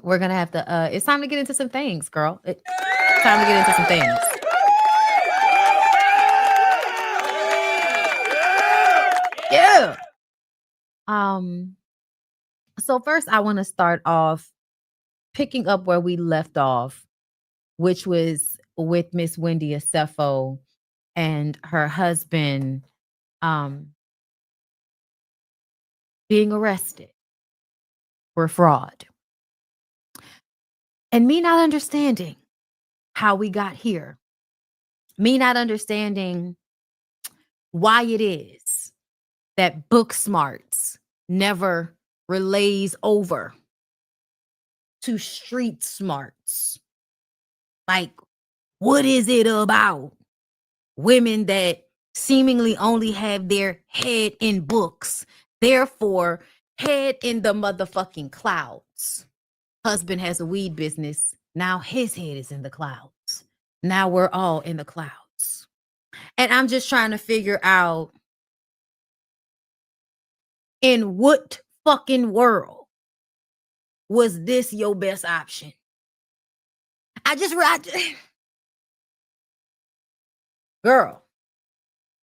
we're gonna have to. It's time to get into some things, girl. It's time to get into some things. Yeah. So first, I want to start off picking up where we left off, which was with Miss Wendy Osefo and her husband being arrested for fraud. And me not understanding how we got here. Me not understanding why it is that book smarts never relays over to street smarts. Like, what is it about women that seemingly only have their head in books, therefore head in the motherfucking clouds? Husband has a weed business. Now his head is in the clouds. Now we're all in the clouds. And I'm just trying to figure out, in what fucking world was this your best option? Girl,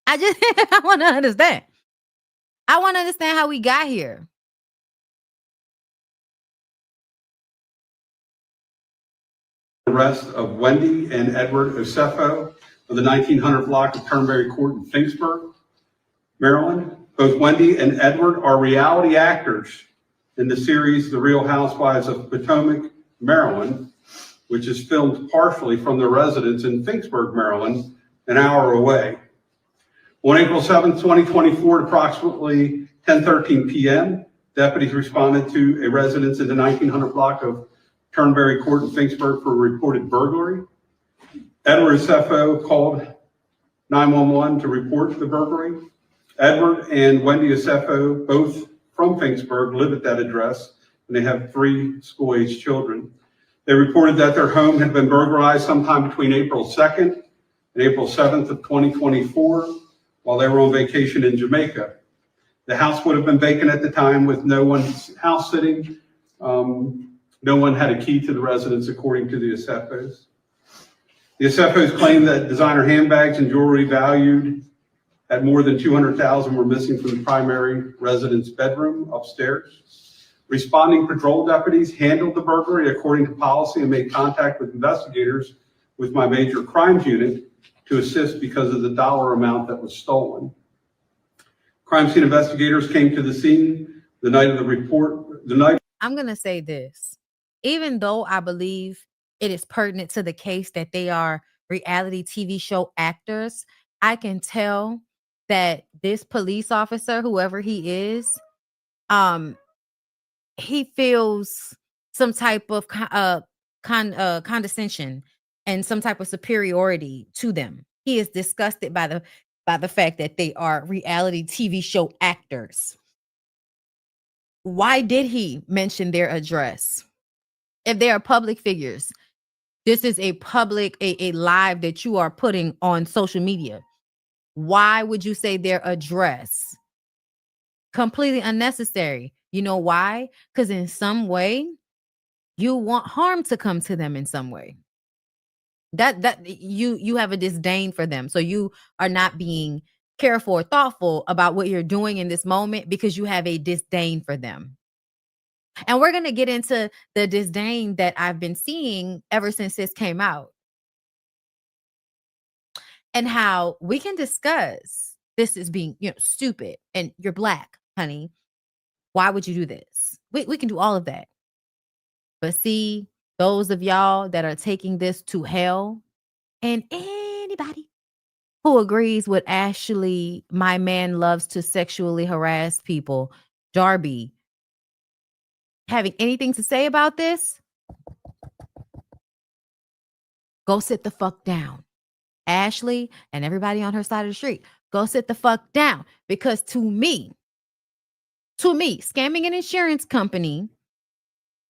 I want to understand. I want to understand how we got here. Arrest of Wendy and Edward Osefo of the 1900 block of Turnberry Court in Finksburg, Maryland. Both Wendy and Edward are reality actors in the series The Real Housewives of Potomac, Maryland, which is filmed partially from their residence in Finksburg, Maryland, an hour away. On April 7, 2024, at approximately 10:13 p.m., deputies responded to a residence in the 1900 block of Turnberry Court in Finksburg for a reported burglary. Edward Osefo called 911 to report the burglary. Edward and Wendy Osefo, both from Finksburg, live at that address, and they have 3 school-aged children. They reported that their home had been burglarized sometime between April 2nd and April 7th of 2024 while they were on vacation in Jamaica. The house would have been vacant at the time with no one house sitting. No one had a key to the residence, according to the Osefos. The Osefos claim that designer handbags and jewelry valued at more than $200,000 were missing from the primary residence bedroom upstairs. Responding patrol deputies handled the burglary according to policy and made contact with investigators with my major crimes unit to assist because of the dollar amount that was stolen. Crime scene investigators came to the scene the night of the report. I'm going to say this. Even though I believe it is pertinent to the case that they are reality TV show actors, I can tell that this police officer, whoever he is, he feels some type of condescension and some type of superiority to them. He is disgusted by the fact that they are reality TV show actors. Why did he mention their address? If they are public figures, this is a public, a live that you are putting on social media. Why would you say their address? Completely unnecessary. You know why? Because in some way, you want harm to come to them in some way. That you have a disdain for them. So you are not being careful or thoughtful about what you're doing in this moment because you have a disdain for them. And we're going to get into the disdain that I've been seeing ever since this came out. And how we can discuss this as being, stupid, and you're black, honey. Why would you do this? We can do all of that. But see, those of y'all that are taking this to hell, and anybody who agrees with Ashley, my man loves to sexually harass people, Darby, having anything to say about this, go sit the fuck down. Ashley and everybody on her side of the street, go sit the fuck down. Because to me, scamming an insurance company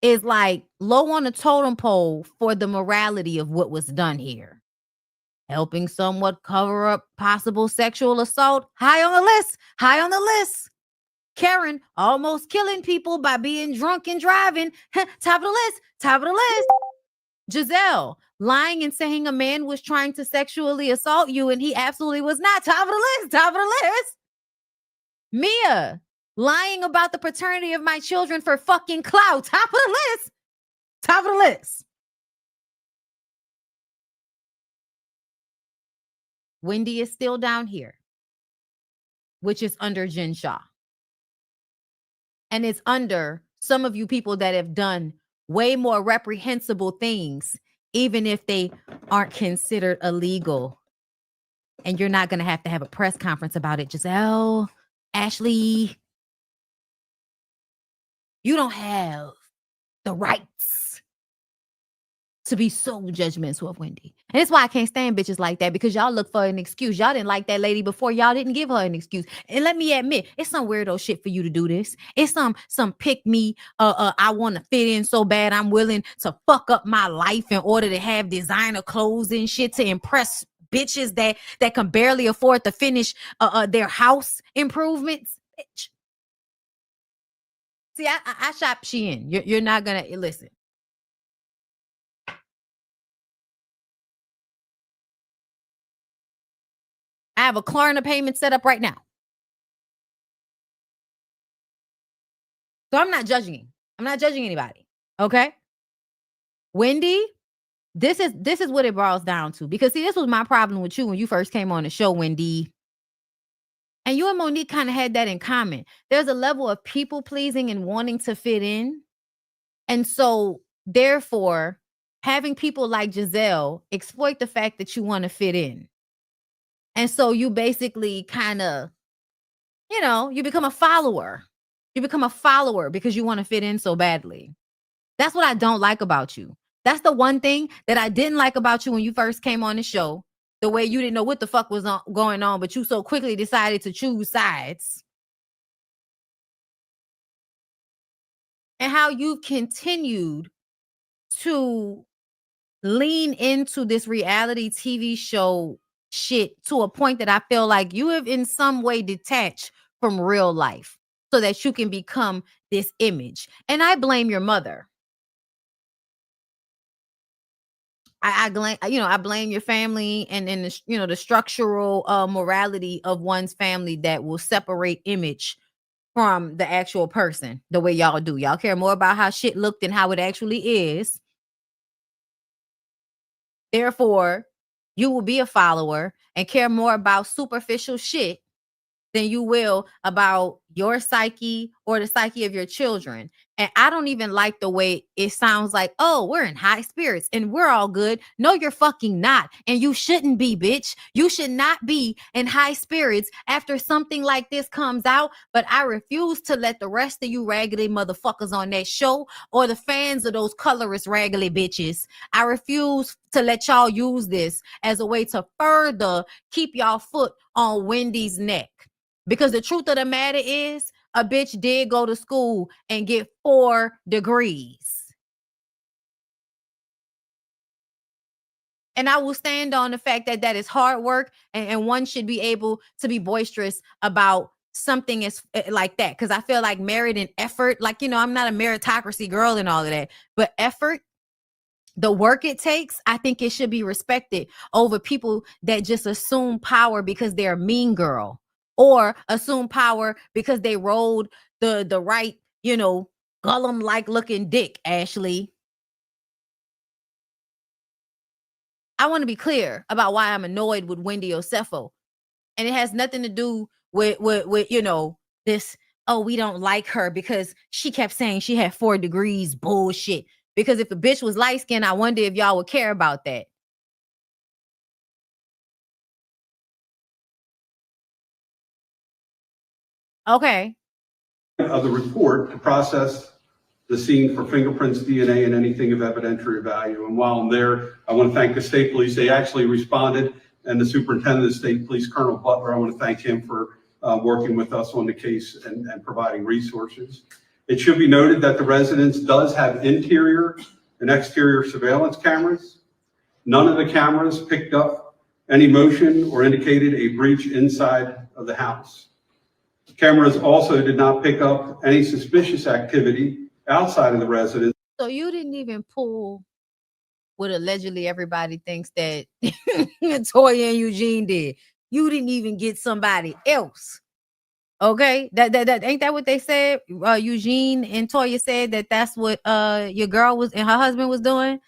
is like low on the totem pole for the morality of what was done here. Helping somewhat cover up possible sexual assault, high on the list. Karen almost killing people by being drunk and driving. Top of the list. Top of the list. Giselle lying and saying a man was trying to sexually assault you and he absolutely was not. Top of the list. Top of the list. Mia lying about the paternity of my children for fucking clout. Top of the list. Top of the list. Wendy is still down here, which is under Jen Shaw. And it's under some of you people that have done way more reprehensible things, even if they aren't considered illegal. And you're not going to have a press conference about it. Giselle, Ashley, you don't have the rights to be so judgmental of Wendy. And that's why I can't stand bitches like that, because y'all look for an excuse. Y'all didn't like that lady before. Y'all didn't give her an excuse. And let me admit, it's some weirdo shit for you to do this. It's some pick me, I want to fit in so bad I'm willing to fuck up my life in order to have designer clothes and shit to impress bitches that can barely afford to finish their house improvements. Bitch. See, I shop Shein. You're not gonna listen. I have a Klarna payment set up right now. So I'm not judging. I'm not judging anybody. Okay. Wendy, this is what it boils down to. Because see, this was my problem with you when you first came on the show, Wendy. And you and Monique kind of had that in common. There's a level of people pleasing and wanting to fit in. And so therefore, having people like Giselle exploit the fact that you want to fit in. And so you basically kind of, you become a follower. You become a follower because you want to fit in so badly. That's what I don't like about you. That's the one thing that I didn't like about you when you first came on the show. The way you didn't know what the fuck was going on, but you so quickly decided to choose sides. And how you've continued to lean into this reality TV show shit to a point that I feel like you have in some way detached from real life so that you can become this image. And I blame your mother. I blame your family and the structural morality of one's family that will separate image from the actual person the way y'all do. Y'all care more about how shit looked than how it actually is. Therefore, you will be a follower and care more about superficial shit than you will about your psyche or the psyche of your children. And I don't even like the way it sounds like, oh, we're in high spirits and we're all good. No, you're fucking not. And you shouldn't be, bitch. You should not be in high spirits after something like this comes out. But I refuse to let the rest of you raggedy motherfuckers on that show or the fans of those colorist raggedy bitches, I refuse to let y'all use this as a way to further keep y'all foot on Wendy's neck. Because the truth of the matter is, a bitch did go to school and get 4 degrees. And I will stand on the fact that that is hard work and one should be able to be boisterous about something is like that. Because I feel like merit and effort, I'm not a meritocracy girl and all of that, but effort, the work it takes, I think it should be respected over people that just assume power because they're a mean girl. Or assume power because they rolled the right, Gollum-like looking dick, Ashley. I want to be clear about why I'm annoyed with Wendy Osefo. And it has nothing to do with this, oh, we don't like her because she kept saying she had 4 degrees bullshit. Because if the bitch was light-skinned, I wonder if y'all would care about that. Okay. Of the report to process the scene for fingerprints, DNA, and anything of evidentiary value. And while I'm there, I want to thank the state police. They actually responded, and the superintendent of the state police, Colonel Butler, I want to thank him for working with us on the case and providing resources. It should be noted that the residence does have interior and exterior surveillance cameras. None of the cameras picked up any motion or indicated a breach inside of the house. Cameras also did not pick up any suspicious activity outside of the residence. So you didn't even pull what allegedly everybody thinks that Toya and Eugene did. You didn't even get somebody else. Okay, that ain't that what they said? Eugene and Toya said that that's what your girl was and her husband was doing.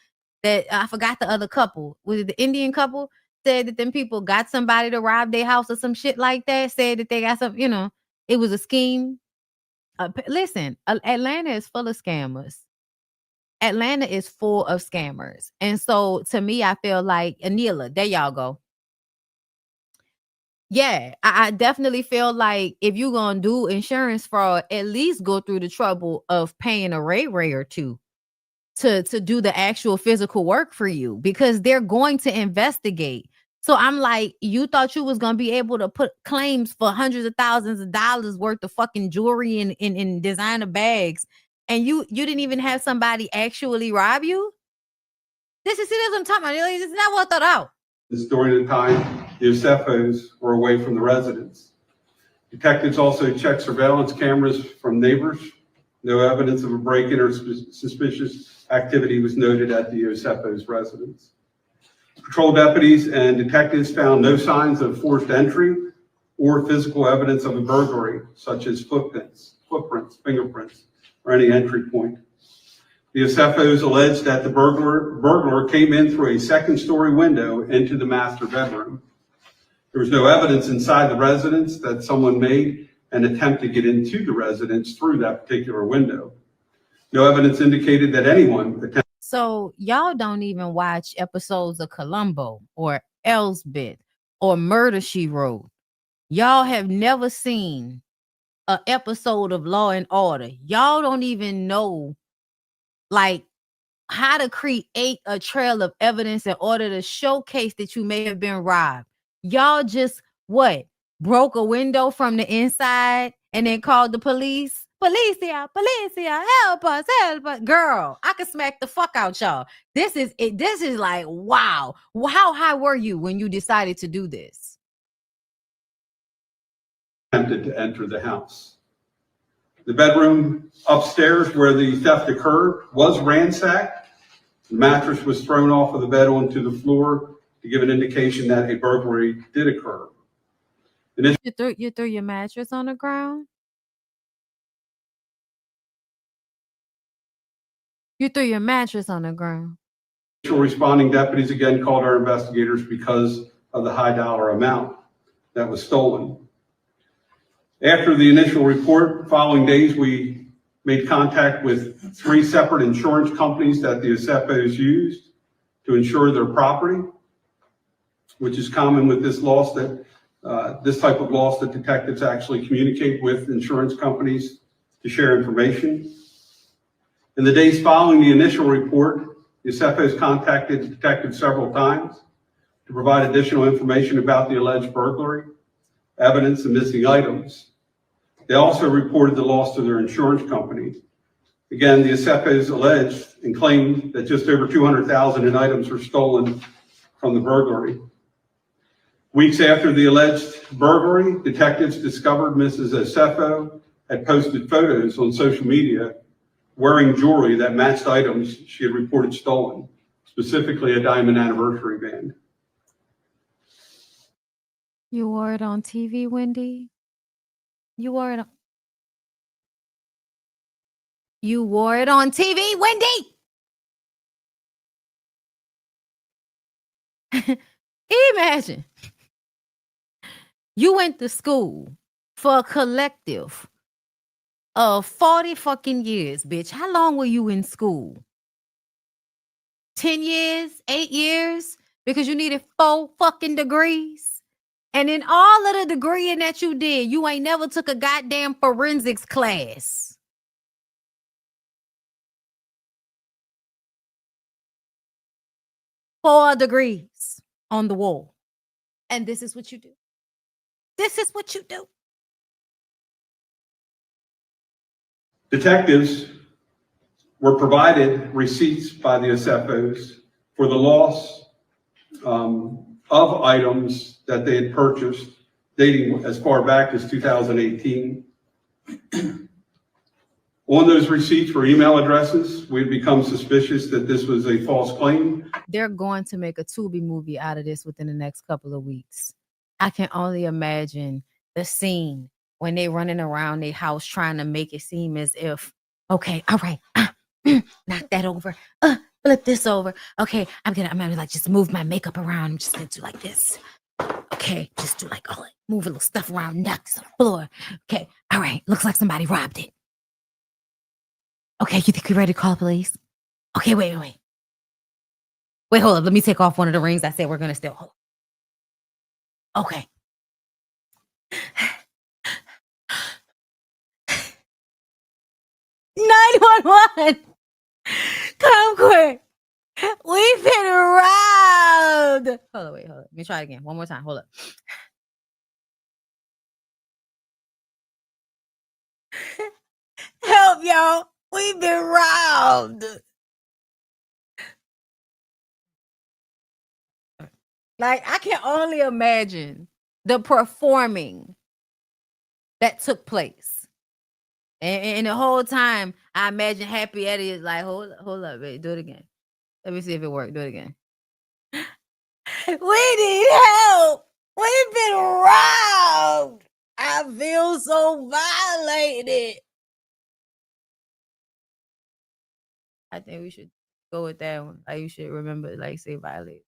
That I forgot the other couple. Was it the Indian couple? Said that them people got somebody to rob their house or some shit like that. Said that they got some, it was a scheme. Listen, Atlanta is full of scammers. Atlanta is full of scammers. And so to me, I feel like Anila, there y'all go. Yeah, I definitely feel like if you're going to do insurance fraud, at least go through the trouble of paying a Ray or two to do the actual physical work for you, because they're going to investigate. So I'm like, you thought you was going to be able to put claims for hundreds of thousands of dollars worth of fucking jewelry in designer bags, and you didn't even have somebody actually rob you? This is what I'm talking about. It's not what I thought out. During the time the Osefos were away from the residence. Detectives also checked surveillance cameras from neighbors. No evidence of a break-in or suspicious activity was noted at the Osefos' residence. Patrol deputies and detectives found no signs of forced entry or physical evidence of a burglary, such as footprints, fingerprints, or any entry point. The Osefos alleged that the burglar came in through a second-story window into the master bedroom. There was no evidence inside the residence that someone made an attempt to get into the residence through that particular window. No evidence indicated that anyone attempted. So y'all don't even watch episodes of Columbo or Elsbeth or Murder, She Wrote. Y'all have never seen an episode of Law and Order. Y'all don't even know like how to create a trail of evidence in order to showcase that you may have been robbed. Y'all just broke a window from the inside and then called the police. Policia, help us. Girl, I could smack the fuck out y'all. This is like, wow. How high were you when you decided to do this? Attempted to enter the house. The bedroom upstairs where the theft occurred was ransacked. The mattress was thrown off of the bed onto the floor to give an indication that a burglary did occur. You threw your mattress on the ground? You threw your mattress on the ground. Responding deputies again called our investigators because of the high dollar amount that was stolen. After the initial report, following days, we made contact with 3 separate insurance companies that the Osefos used to insure their property, which is common with this loss this type of loss that detectives actually communicate with insurance companies to share information. In the days following the initial report, the Osefos contacted the detectives several times to provide additional information about the alleged burglary, evidence, and missing items. They also reported the loss to their insurance company. Again, the Osefos alleged and claimed that just over $200,000 in items were stolen from the burglary. Weeks after the alleged burglary, detectives discovered Mrs. Osefo had posted photos on social media wearing jewelry that matched items she had reported stolen, specifically a diamond anniversary band. You wore it on TV, Wendy? You wore it on TV, Wendy? Imagine. You went to school for a collective of 40 fucking years, bitch. How long were you in school? 10 years? 8 years? Because you needed 4 fucking degrees? And in all of the degreeing that you did, you ain't never took a goddamn forensics class. Four degrees on the wall. And this is what you do. This is what you do. Detectives were provided receipts by the Osefos for the loss of items that they had purchased dating as far back as 2018. On those receipts were email addresses. We'd become suspicious that this was a false claim. They're going to make a Tubi movie out of this within the next couple of weeks. I can only imagine the scene when they running around their house trying to make it seem as if, okay, all right, knock that over, flip this over. Okay, I'm gonna like just move my makeup around. I'm just gonna do like this. Okay, just do like all move a little stuff around, knock this on the floor. Okay, all right, looks like somebody robbed it. Okay, you think we're ready to call the police? Okay, wait, hold up. Let me take off one of the rings I said we're gonna steal. Hold up. Okay. 911! Come quick! We've been robbed! Hold on, wait, hold on. Let me try it again. One more time. Hold up. Help, y'all! We've been robbed! Like, I can only imagine the performing that took place. And the whole time, I imagine Happy Eddie is like, hold up, wait, do it again. Let me see if it worked. Do it again. We need help. We've been robbed. I feel so violated. I think we should go with that one. Like, you should remember, like, say violated.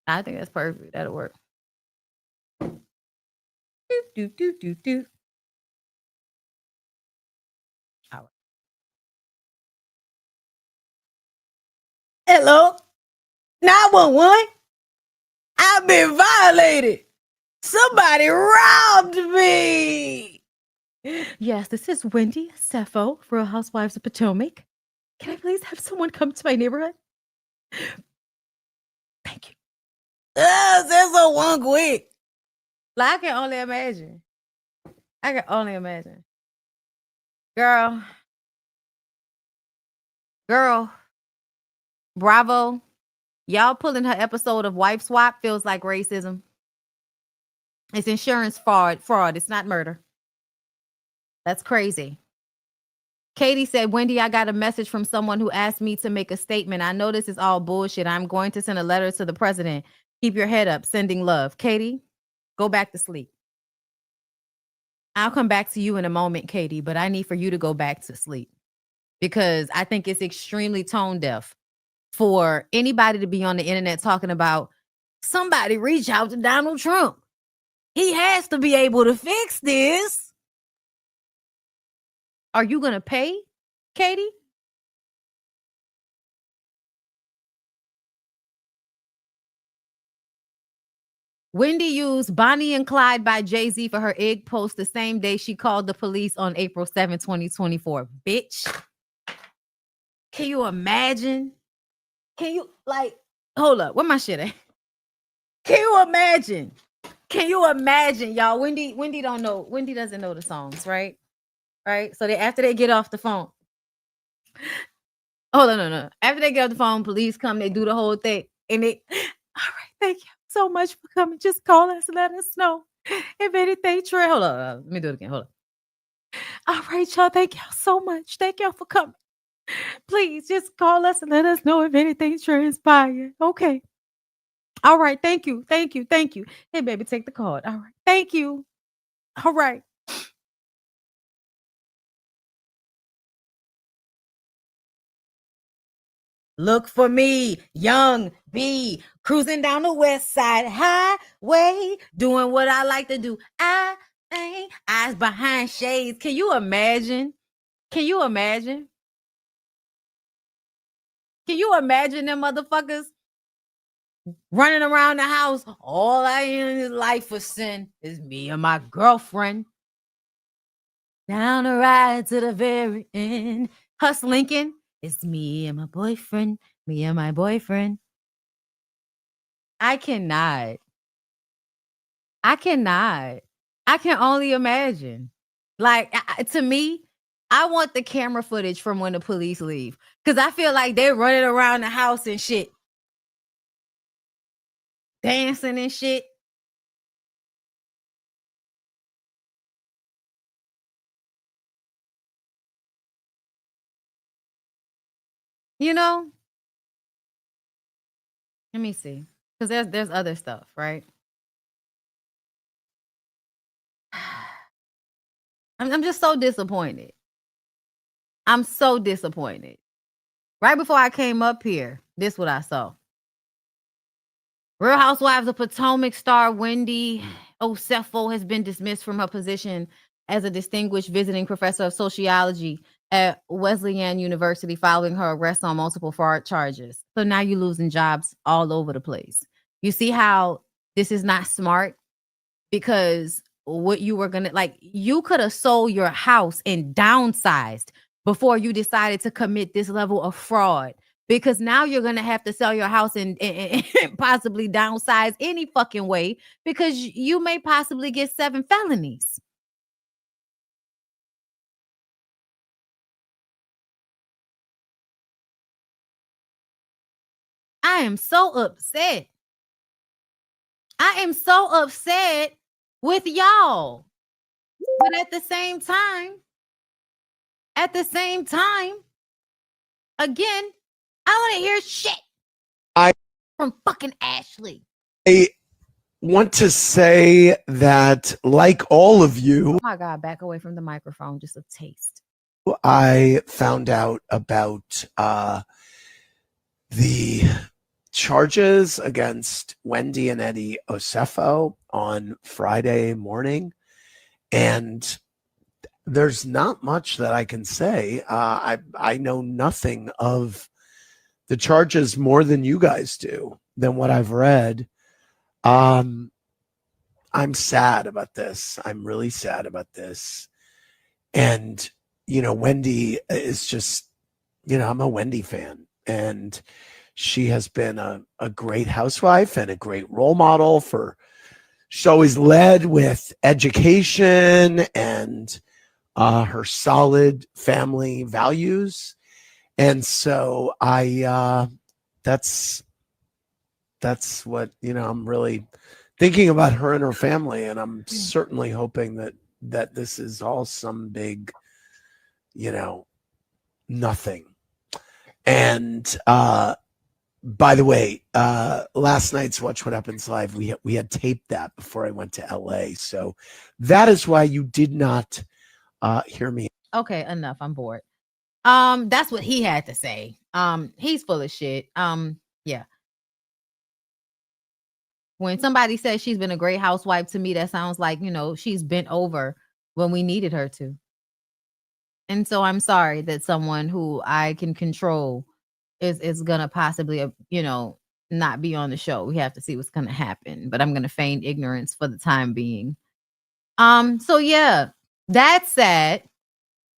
I think that's perfect. That'll work. Do. All right. Hello? 911? I've been violated. Somebody robbed me. Yes, this is Wendy, Osefo, Real Housewives of Potomac. Can I please have someone come to my neighborhood? Thank you. That's so one quick. Like, I can only imagine. Girl, bravo. Y'all pulling her episode of Wife Swap feels like racism. It's insurance fraud. It's not murder. That's crazy. Katie said, Wendy, I got a message from someone who asked me to make a statement. I know this is all bullshit. I'm going to send a letter to the president. Keep your head up. Sending love. Katie, go back to sleep. I'll come back to you in a moment, Katie, but I need for you to go back to sleep because I think it's extremely tone deaf for anybody to be on the internet talking about somebody reach out to Donald Trump. He has to be able to fix this. Are you going to pay, Katie? Wendy used Bonnie and Clyde by Jay-Z for her egg post the same day she called the police on April 7, 2024. Bitch. Can you imagine? Can you, like, hold up. Where my shit at? Can you imagine? Y'all? Wendy don't know. Wendy doesn't know the songs, right? Right? So after they get off the phone. Hold on, no. After they get off the phone, police come, they do the whole thing. And all right, thank you so much for coming. Just call us and let us know if anything hold on. Let me do it again. Hold on. All right, y'all. Thank y'all so much. Thank y'all for coming. Please just call us and let us know if anything transpired. Okay. All right. Thank you. Hey, baby, take the card. All right. Thank you. All right. Look for me, Young B, cruising down the West Side Highway, doing what I like to do. I ain't eyes behind shades. Can you imagine? Can you imagine them motherfuckers running around the house? All I in life for sin is me and my girlfriend. Down the ride to the very end. Hus Lincoln. It's me and my boyfriend. I cannot. I can only imagine. Like, to me, I want the camera footage from when the police leave. Because I feel like they're running around the house and shit. Dancing and shit. You know? Let me see. Because there's other stuff, right? I'm just so disappointed. I'm so disappointed. Right before I came up here, this what I saw. Real Housewives of Potomac star Wendy Osefo has been dismissed from her position as a distinguished visiting professor of sociology at Wesleyan University following her arrest on multiple fraud charges. So now you're losing jobs all over the place. You see how this is not smart? Because what you were gonna, like, you could have sold your house and downsized before you decided to commit this level of fraud, because now you're gonna have to sell your house and possibly downsize any fucking way, because you may possibly get 7 felonies. I am so upset. I am so upset with y'all. But at the same time, again, I want to hear shit from fucking Ashley. I want to say that, like all of you, Oh my God, back away from the microphone, just a taste. I found out about the charges against Wendy and Eddie Osefo on Friday morning, and there's not much that I can say. I know nothing of the charges more than you guys do, than what I've read. I'm sad about this. I'm really sad about this. And, you know, Wendy is just, you know, I'm a Wendy fan, and she has been a great housewife and a great role model for, she's always led with education and her solid family values. And so that's what, you know, I'm really thinking about her and her family, and I'm certainly hoping that this is all some big, you know, nothing. And by the way, last night's Watch What Happens Live, we had taped that before I went to LA, so that is why you did not hear me. Okay, enough. I'm bored. That's what he had to say. He's full of shit. Yeah. When somebody says she's been a great housewife, to me, that sounds like, you know, she's bent over when we needed her to. And so I'm sorry that someone who I can control is gonna possibly, you know, not be on the show. We have to see what's gonna happen, but I'm gonna feign ignorance for the time being. So yeah, that's sad.